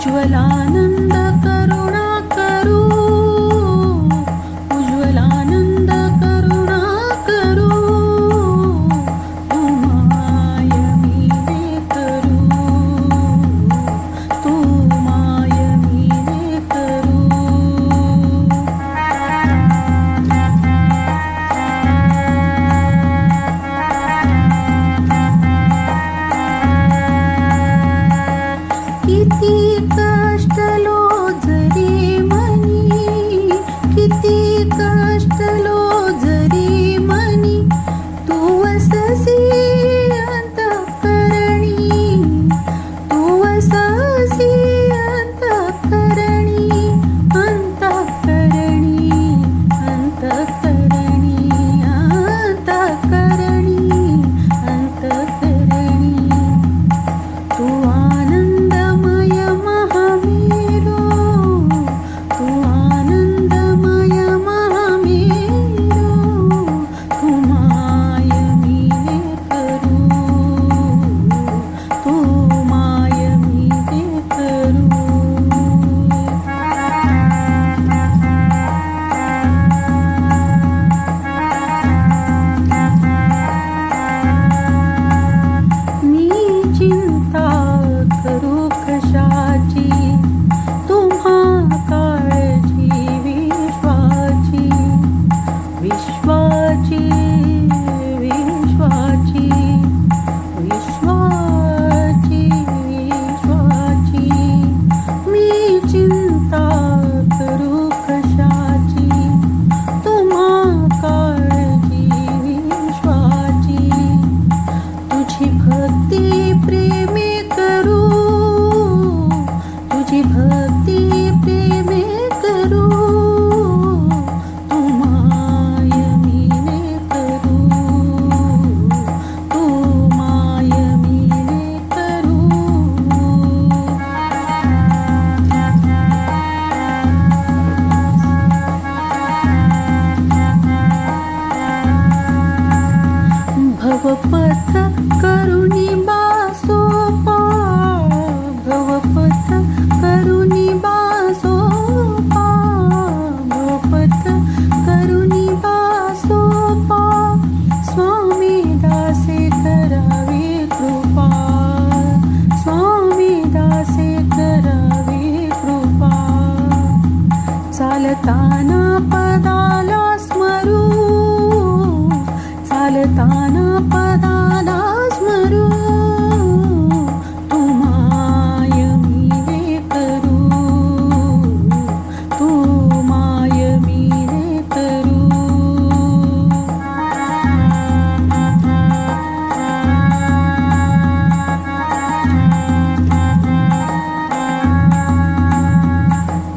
उज्ज्वलानंद करुणा करू, उज्ज्वलानंद करुणा करू, तू माय मीने करू, तू माय मीने करू. किती कष्टलो जरी मनी, किती कष्टलो जरी मनी, तू वससी अंतःकरणी, तू वससी अंतःकरणी, अंतःकरणी, अंतःकरणी, अंतःकरणी, अंतःकरणी. तू आनंदमय महामेरो, तू आनंदमय महामेरो, तू माय मीने करू, तू माय मीने करू. मी चिंता करू कशाची, तुम्हा काळजी विश्वाची, विश्वाची, विश्वाची, विश्वाची, विश्वाची. मी चिंता करू कशाची, तुम्हा काळजी विश्वाची. तुझी भक्ती प्रेमे करू, तुझी भक्ती प्रेमे करू, तू माय मीने करू, तू माय मीने करू. भवपथ करुणी बासोपा, भवपथ करुणी बासोपा, भवपथ करुणी बासोपा. स्वामी दासे करावे कृपा, स्वामी दासे करावे कृपा. चालताना पदाला स्मरू, चालताना पदाला स्मरू, तू माय मीने करू, तू माय मीने करू.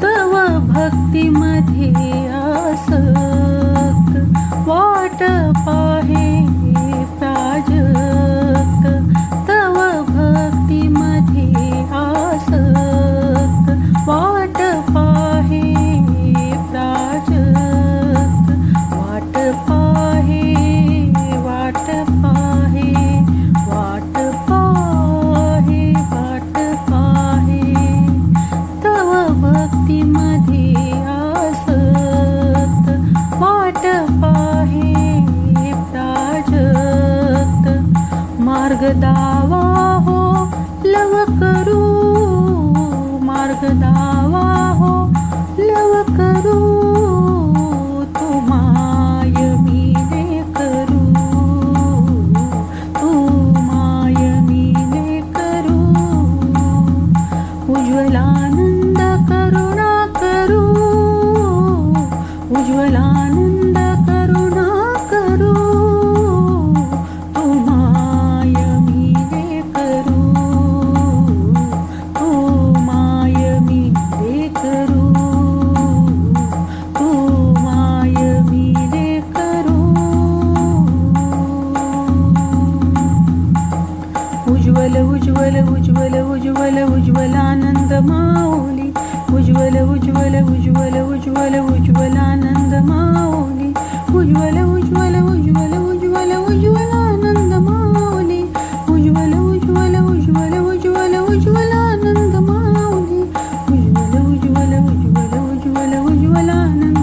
तव भक्तीमध्ये आसक्त, वाट पाहे प्राजक्त, तव भक्तीमध्ये आसक्त, वाट पाहे प्राजक्त, वाट पाहे, वाट पाहे, वाट पाहे, वाट पाहे. तव भक्तीमध्ये आसक्त, वाट पाहे प्राजक्त. मार्ग दावा हो लव करू, मार्ग दावा हो लव करू, तू माय मीने करू, तू माय मीने करू. उज्ज्वलानंद करुणा करू, उज्ज्वलानंद करुणा करू, तू माय मीने करू, तू माय मीने करू, तू माय मीने करू. उज्ज्वल उज्ज्वल उज्ज्वल उज्ज्वल उज्ज्वलानंद माऊली, उज्ज्वल उज्ज्वल उज्ज्वल उज्ज्वल उज्ज्वलानंद माऊली, उज्ज्वल उज्ज्वल उज्ज्वल उज्ज्वल उज्ज्वलानंद माऊली, उज्ज्वल उज्ज्वल उज्ज्वल उज्ज्वल उज्ज्वलानंद माऊली, आनंद